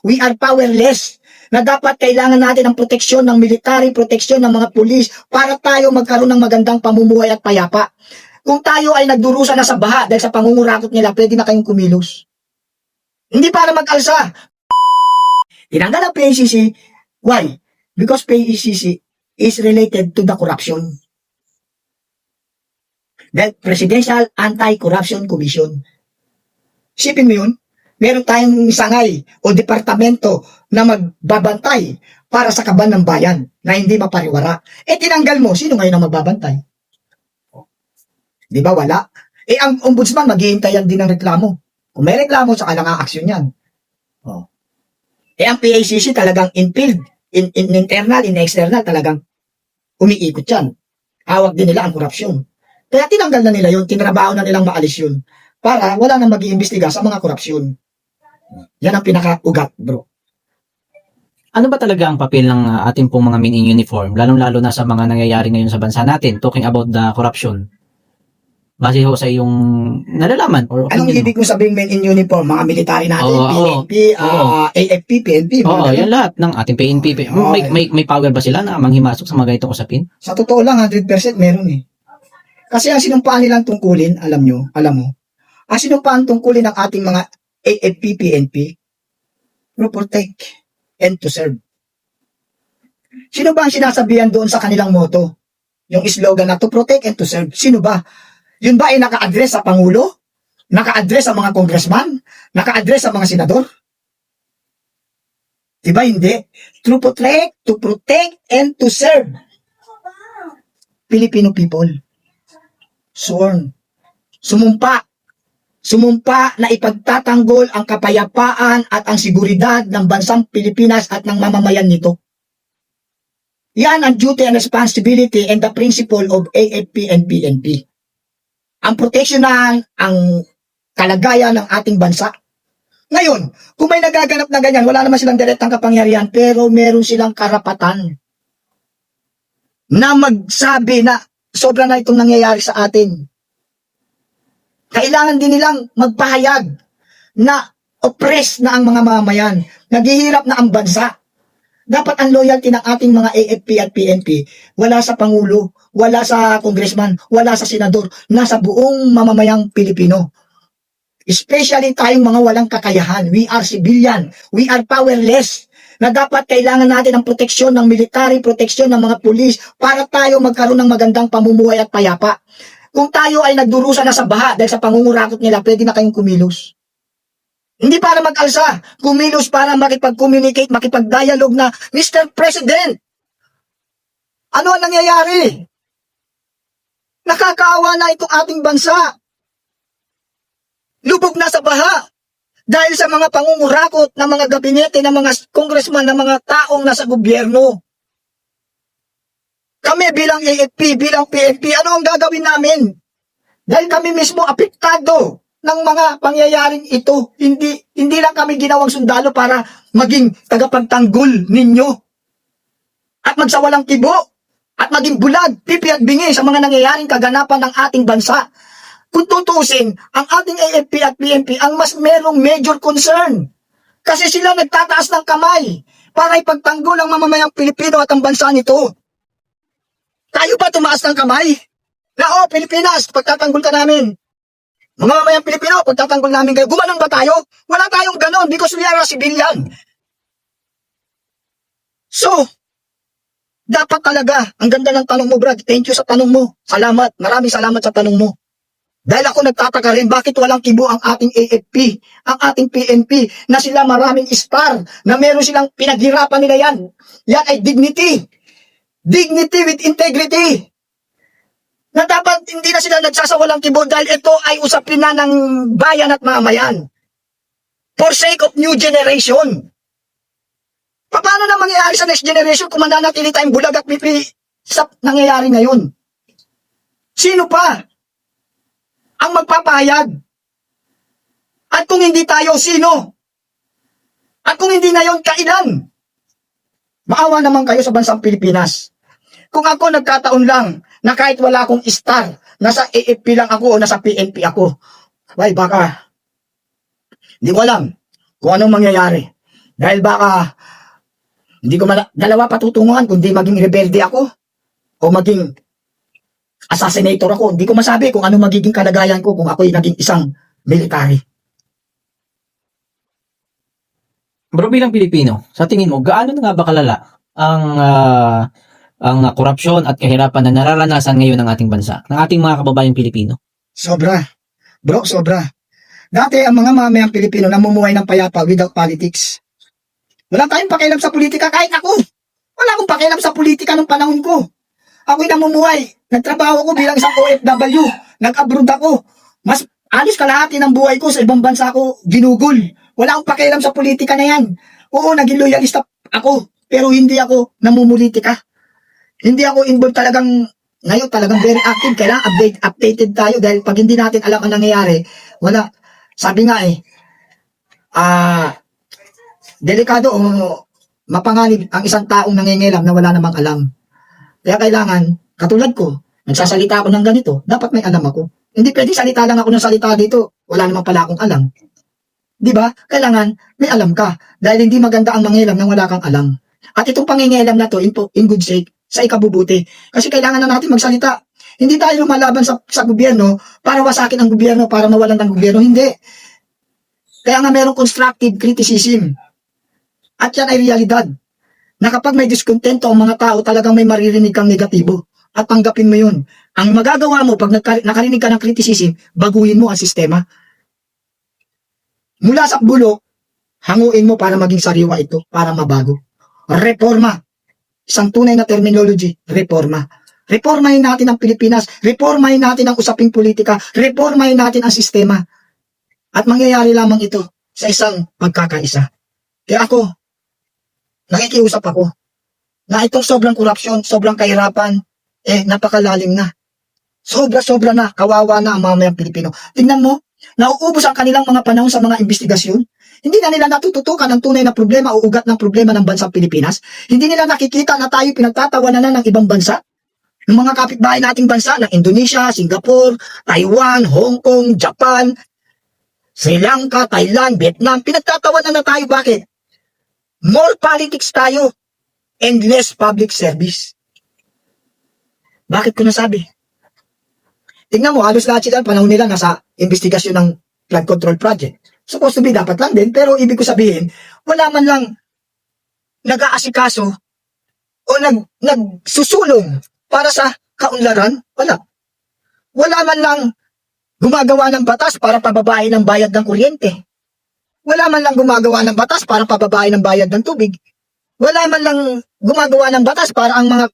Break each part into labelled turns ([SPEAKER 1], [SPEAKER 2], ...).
[SPEAKER 1] We are powerless. Na dapat kailangan natin ng proteksyon ng military, proteksyon ng mga pulis para tayo magkaroon ng magandang pamumuhay at payapa. Kung tayo ay nagdurusa na sa baha dahil sa pangungurakot nila, pwede na kayong kumilos. Hindi para mag-alsa. Tinanggal ang PACC. Why? Because PACC is related to the corruption. The Presidential Anti-Corruption Commission. Isipin mo yun, meron tayong sangay o departamento na magbabantay para sa kaban ng bayan na hindi mapariwara. Tinanggal mo, sino ngayon ang magbabantay? Di ba wala? Ang ombudsman, maghihintayan din ng reklamo. Kung may reklamo, saka lang ang aksyon yan. Ang PACC talagang in-field, in internal, in external, talagang umiikot yan. Hawak din nila ang korupsyon. Kaya tinanggal na nila yun, tinrabaho na nilang maalis yun para wala nang mag-iimbestiga sa mga korupsyon. Yan ang pinaka-ugat, bro.
[SPEAKER 2] Ano ba talaga ang papel ng ating pong mga men in uniform, lalong-lalo na sa mga nangyayari ngayon sa bansa natin, talking about the corruption? Base ho sa iyong nalalaman or
[SPEAKER 1] Anong
[SPEAKER 2] opinion
[SPEAKER 1] ibig mo sabihin men in uniform? Mga military natin, PNP, AFP, PNP.
[SPEAKER 2] yan lahat ng ating PNP. May power ba sila na manghimasok sa mga ganitong usapin?
[SPEAKER 1] Sa totoo lang, 100% meron eh. Kasi ang sinumpaan nilang tungkulin, alam mo, ang sinumpaan tungkulin ng ating mga AFP, PNP, to protect and to serve. Sino ba ang sinasabihan doon sa kanilang motto? Yung slogan na to protect and to serve. Sino ba? Yun ba ay naka-address sa Pangulo? Naka-address sa mga congressman? Naka-address sa mga senador? Diba hindi? To protect and to serve. Filipino people. Sworn. Sumumpa na ipagtatanggol ang kapayapaan at ang seguridad ng bansang Pilipinas at ng mamamayan nito. Yan ang duty and responsibility and the principle of AFP and PNP. Ang proteksyonan ang kalagayan ng ating bansa. Ngayon, kung may nagaganap na ganyan, wala naman silang direktang kapangyarihan, pero meron silang karapatan na magsabi na sobra na itong nangyayari sa atin. Kailangan din nilang magpahayag na oppressed na ang mga mamamayan. Naghihirap na ang bansa. Dapat ang loyalty ng ating mga AFP at PNP, wala sa Pangulo, wala sa Congressman, wala sa Senador, nasa buong mamamayang Pilipino. Especially tayong mga walang kakayahan. We are civilian. We are powerless. Na dapat kailangan natin ng proteksyon ng military, proteksyon ng mga pulis para tayo magkaroon ng magandang pamumuhay at payapa. Kung tayo ay nagdurusa na sa baha dahil sa pangungurakot nila, pwede na kayong kumilos. Hindi para mag-alsa, kumilos para makipag-communicate, makipag-dialogue na, Mr. President, ano ang nangyayari? Nakakaawa na itong ating bansa. Lubog na sa baha. Dahil sa mga pangungurakot ng mga gabinete, ng mga congressman, ng mga taong nasa gobyerno. Kami bilang AFP, bilang PNP, ano ang gagawin namin? Dahil kami mismo apektado ng mga pangyayaring ito. Hindi lang kami ginawang sundalo para maging tagapagtanggol ninyo. At magsawalang kibo. At maging bulag, pipi at bingi sa mga nangyayaring kaganapan ng ating bansa. Kung tutusin, ang ating AFP at PNP ang mas merong major concern. Kasi sila nagtataas ng kamay para ipagtanggol ang mamamayang Pilipino at ang bansa nito. Tayo ba tumaas ng kamay? Na Pilipinas, pagtatanggol ka namin. Mga mamamayang Pilipino, pagtatanggol namin kayo. Gumanon ba tayo? Wala tayong ganon because we are a civilian. So, dapat talaga, ang ganda ng tanong mo, Brad. Thank you sa tanong mo. Salamat. Maraming salamat sa tanong mo. Dahil ako nagtataka rin, bakit walang kibo ang ating AFP, ang ating PNP, na sila maraming star, na meron silang pinaghirapan nila yan. Yan ay dignity. Dignity with integrity. Na dapat hindi na sila nagsasawalang kibo dahil ito ay usapin na ng bayan at mamayan. For sake of new generation. Paano na mangyayari sa next generation kung mananatili tayong bulag at pipi sa nangyayari ngayon? Sino pa ang magpapahayag? At kung hindi tayo, sino? At kung hindi ngayon, kailan? Maawa naman kayo sa bansang Pilipinas. Kung ako nagkataon lang na kahit wala akong star, nasa AFP lang ako o nasa PNP ako, baka hindi ko alam kung anong mangyayari. Dahil baka hindi ko dalawa patutunguhan kundi maging rebelde ako o maging assassinator ako. Hindi ko masabi kung ano magiging kalagayan ko kung ako'y naging isang military.
[SPEAKER 2] Bro, bilang Pilipino, sa tingin mo, gaano na nga ba kalala ang korupsyon at kahirapan na nararanasan ngayon ng ating bansa, ng ating mga kababayang Pilipino?
[SPEAKER 1] Sobra. Bro, sobra. Dati ang mga mamayang Pilipino namumuhay ng payapa without politics. Wala tayong pakialam sa politika kahit ako. Wala akong pakialam sa politika nung panahon ko. Ako'y namumuhay. Nagtrabaho ko bilang isang OFW. Nag-abroad ako. Mas alos kalahati ng buhay ko sa ibang bansa ko ginugol. Wala akong pakialam sa politika na yan. Oo, naging loyalista ako. Pero hindi ako namumulitika. Hindi ako involved talagang, ngayon talagang very active. Kailangan updated tayo dahil pag hindi natin alam ang nangyayari, wala. Sabi nga delikado o mapanganib ang isang taong nangingilam na wala namang alam. Kaya kailangan, katulad ko, nagsasalita ako ng ganito, dapat may alam ako. Hindi pwede salita lang ako ng salita dito, wala namang pala akong alam. Di ba? Kailangan may alam ka dahil hindi maganda ang mangilam nang wala kang alam. At itong pangingilam na to in good sake sa ikabubuti. Kasi kailangan na natin magsalita. Hindi tayo lumalaban sa gobyerno para wasakin ang gobyerno, para mawalan ng gobyerno. Hindi. Kaya nga merong constructive criticism. At yan ay realidad. Na kapag may diskontento ang mga tao, talagang may maririnig kang negatibo. At tanggapin mo yun. Ang magagawa mo pag nakarinig ka ng criticism, baguhin mo ang sistema. Mula sa bulok, hanguin mo para maging sariwa ito, para mabago. Reforma. Isang tunay na terminology, reforma. Reformahin natin ang Pilipinas, reformahin natin ang usaping politika, reformahin natin ang sistema. At mangyayari lamang ito sa isang pagkakaisa. Kaya ako, nakikiusap ako na itong sobrang korupsyon, sobrang kahirapan, napakalalim na. Sobra-sobra na, kawawa na ang mamayang Pilipino. Tingnan mo, nauubos ang kanilang mga panahon sa mga investigasyon. Hindi na nila natututukan ang tunay na problema o ugat ng problema ng bansang Pilipinas. Hindi nila nakikita na tayo pinagtatawanan na ng ibang bansa. Ng mga kapitbahay nating bansa ng Indonesia, Singapore, Taiwan, Hong Kong, Japan, Sri Lanka, Thailand, Vietnam. Pinagtatawanan na tayo. Bakit? More politics tayo and less public service. Bakit ko nasabi? Tingnan mo, halos lahat sila, panahon nila nasa investigasyon ng flood control project. Supposed to be dapat lang din, pero ibig ko sabihin, wala man lang nag-aasikaso o nagsusulong para sa kaunlaran. Wala. Wala man lang gumagawa ng batas para pababain ang bayad ng kuryente. Wala man lang gumagawa ng batas para pababain ang bayad ng tubig. Wala man lang gumagawa ng batas para ang mga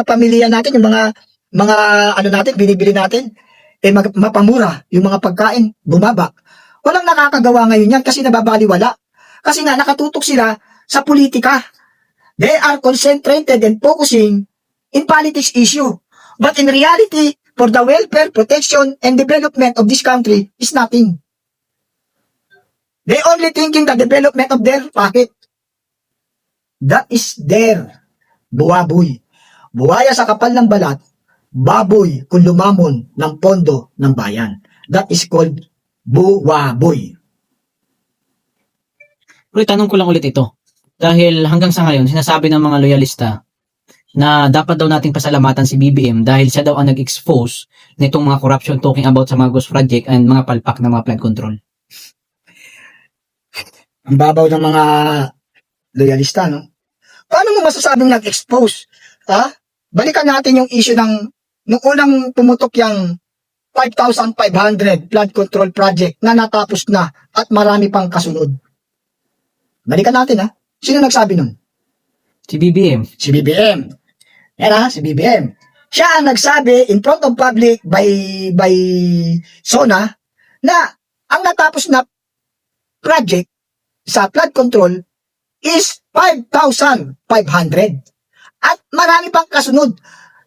[SPEAKER 1] pamilya natin, yung mga ano natin, binibili natin, mapamura, yung mga pagkain, bumaba. Walang nakakagawa ngayon yan kasi nababaliwala. Kasi nga nakatutok sila sa politika. They are concentrated and focusing in politics issue. But in reality, for the welfare, protection, and development of this country is nothing. They only thinking the development of their pocket. That is their buwaboy. Buwaya sa kapal ng balat, baboy kung lumamon ng pondo ng bayan. That is called buwaboy.
[SPEAKER 2] Pero itanong ko lang ulit ito. Dahil hanggang sa ngayon, sinasabi ng mga loyalista na dapat daw nating pasalamatan si BBM dahil siya daw ang nag-expose nitong mga corruption talking about sa mga ghost project and mga palpak ng mga flood control.
[SPEAKER 1] Ang babaw ng mga loyalista, no? Paano mo masasabing nag-expose? Ha? Balikan natin yung issue ng nung unang pumutok yung 5,500 flood control project na natapos na at marami pang kasunod. Balikan natin, ha? Sino nagsabi nun?
[SPEAKER 2] Si BBM.
[SPEAKER 1] Si BBM. Yan, ha? Si BBM. Siya ang nagsabi in front of public by SONA na ang natapos na project sa flood control is 5,500. At marami pang kasunod.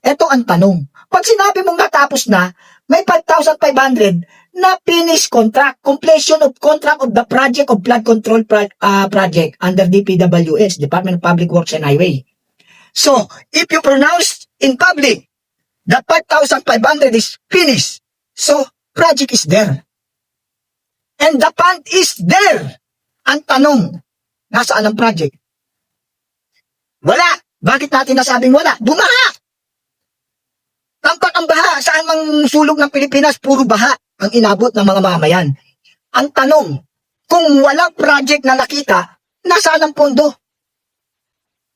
[SPEAKER 1] Ito ang tanong. Pag sinabi mong natapos na, may 5,500 na finish contract, completion of contract of the project of flood control project under DPWS, Department of Public Works and Highway. So, if you pronounce in public that 5,500 is finished, so project is there. And the fund is there. Ang tanong, Nasaan ang project? Wala. Bakit natin nasabing wala? Bumaha! Tampak ang baha. Saan mang sulog ng Pilipinas, puro baha ang inabot ng mga mamayan. Ang tanong, kung walang project na nakita, nasaan ang pondo?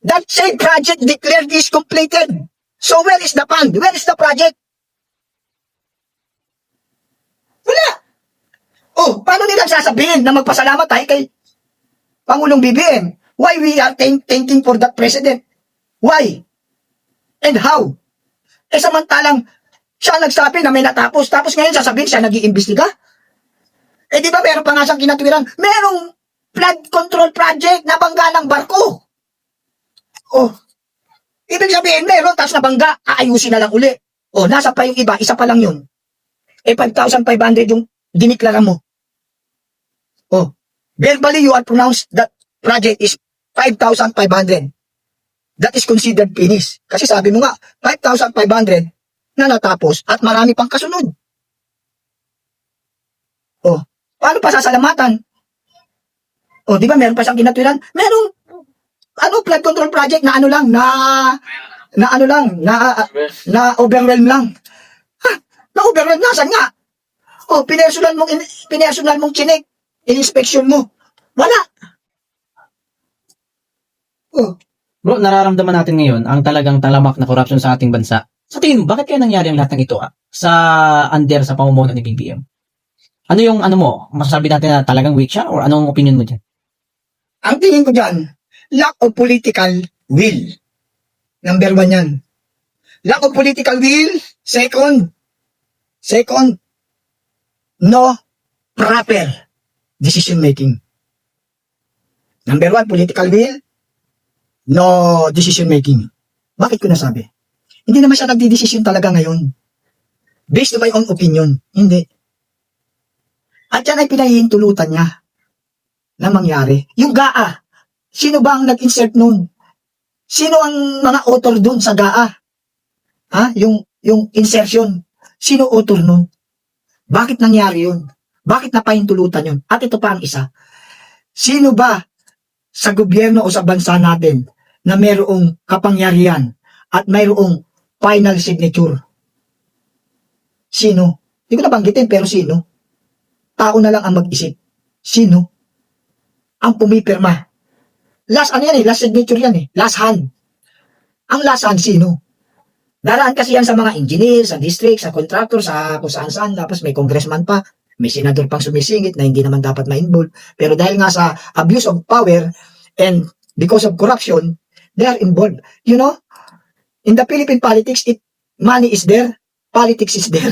[SPEAKER 1] That said project declared is completed. So where is the fund? Where is the project? Wala. Oh, paano nila sasabihin na magpasalamat tayo kay Pangulong BBM? Why we are thanking for that president? Why? And how? Eh samantalang siya nagsabi na may natapos, tapos ngayon sasabihin siya nag-iimbestiga? Eh di ba meron pa nga siyang kinatwiran? Merong flood control project na bangga ng barko. Oh, ibig sabihin meron, tapos nabangga, aayusin na lang uli. Oh, nasa pa yung iba, isa pa lang yun. Eh 5,500 yung diniklara mo. Oh, verbally you are pronounced that project is 5,500. That is considered finished. Kasi sabi mo nga, 5,500 na natapos at marami pang kasunod. Oh, paano pa sasalamatan? Oh, di ba meron pa siyang kinatwiran? Merong flood control project na overwhelm lang. Ha, na overwhelm nasan nga? Oh, pinersonal mong chinik, in-inspection mo. Wala. Oh,
[SPEAKER 2] Bro, nararamdaman natin ngayon ang talagang talamak na corruption sa ating bansa. Sa tingin mo, bakit kaya nangyari ang lahat ng ito sa pamumuno ni BBM? Ano yung masasabi natin na talagang weak siya or anong opinion mo dyan?
[SPEAKER 1] ang tingin ko dyan, lack of political will. Number 1 yan. Lack of political will. Second, no proper decision making. Number 1, political will. No decision making. Bakit ko nasabi? Hindi naman siya nagdi-decision talaga ngayon. Based on my own opinion. Hindi. At yan ay pinahihintulutan niya na mangyari. Yung GAA, sino ba ang nag-insert nun? Sino ang mga author dun sa GAA? Ha? Yung insertion. Sino author nun? Bakit nangyari yun? Bakit napahintulutan yun? At ito pa ang isa. Sino ba sa gobyerno o sa bansa natin na mayroong kapangyarihan at mayroong final signature? Sino? Hindi ko nabanggitin, pero sino? Tao na lang ang mag-isip. Sino? Ang pumipirma. Last signature yan eh. Last hand. Ang last hand, sino? Daraan kasi yan sa mga engineer, sa district, sa contractor, sa kung saan-saan. Tapos may congressman pa. May senador pang sumisingit na hindi naman dapat ma-involve. Pero dahil nga sa abuse of power and because of corruption, they are involved. You know, in the Philippine politics, money is there, politics is there.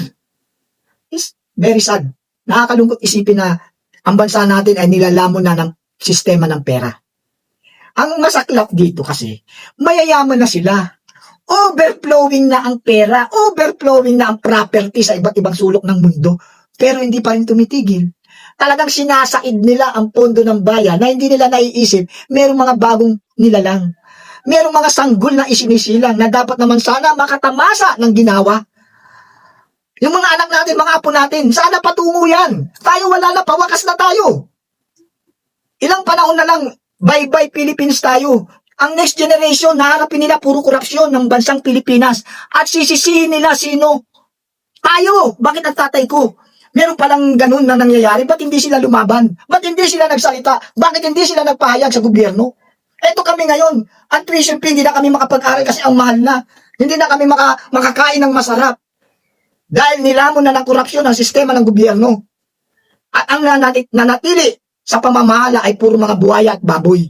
[SPEAKER 1] It's very sad. Nakakalungkot isipin na ang bansa natin ay nilalamon na ng sistema ng pera. Ang masaklap dito kasi, mayayaman na sila. Overflowing na ang pera, overflowing na ang property sa iba't ibang sulok ng mundo. Pero hindi pa rin tumitigil. Talagang sinasaid nila ang pondo ng bayan na hindi nila naiisip, merong mga bagong nilalang. Merong mga sanggol na isinisilang na dapat naman sana makatamasa ng ginawa. Yung mga anak natin, mga apo natin, sana patungo yan. Tayo wala na, pawakas na tayo. Ilang panahon na lang, bye-bye Philippines tayo. Ang next generation, naharapin nila puro korupsyon ng bansang Pilipinas. At sisisihin nila sino? Tayo! Bakit ang tatay ko? Meron palang ganun na nangyayari. Ba't hindi sila lumaban? Ba't hindi sila nagsalita? Bakit hindi sila nagpahayag sa gobyerno? Eto kami ngayon. Ang tuition fee, hindi na kami makapag-aral kasi ang mahal na. Hindi na kami makakain ng masarap. Dahil nilamon na ng korupsyon ang sistema ng gobyerno. At ang nanatili sa pamamahala ay puro mga buhaya at baboy.